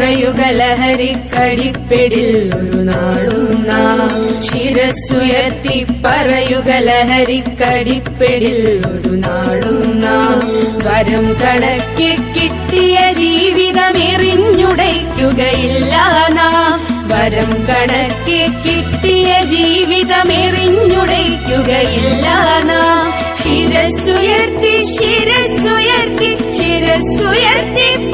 പറയുക ലഹരിക്കടിപ്പിടിൽ ഒരു നാളും നാം. ശിരസ്സുയർത്തി പറയുക ലഹരിക്കടിപ്പിടിൽ ഒരു നാളും നാം. വരം കണക്കി കിട്ടിയ ജീവിതമെറിഞ്ഞുടയ്ക്കുകയില്ല നാം. വരം കണക്കി കിട്ടിയ ജീവിതമെറിഞ്ഞുടയ്ക്കുകയില്ല നാം. ശിരസ്സുയർത്തി ശിരസ്സുയർത്തി ശിരസ്സുയർത്തി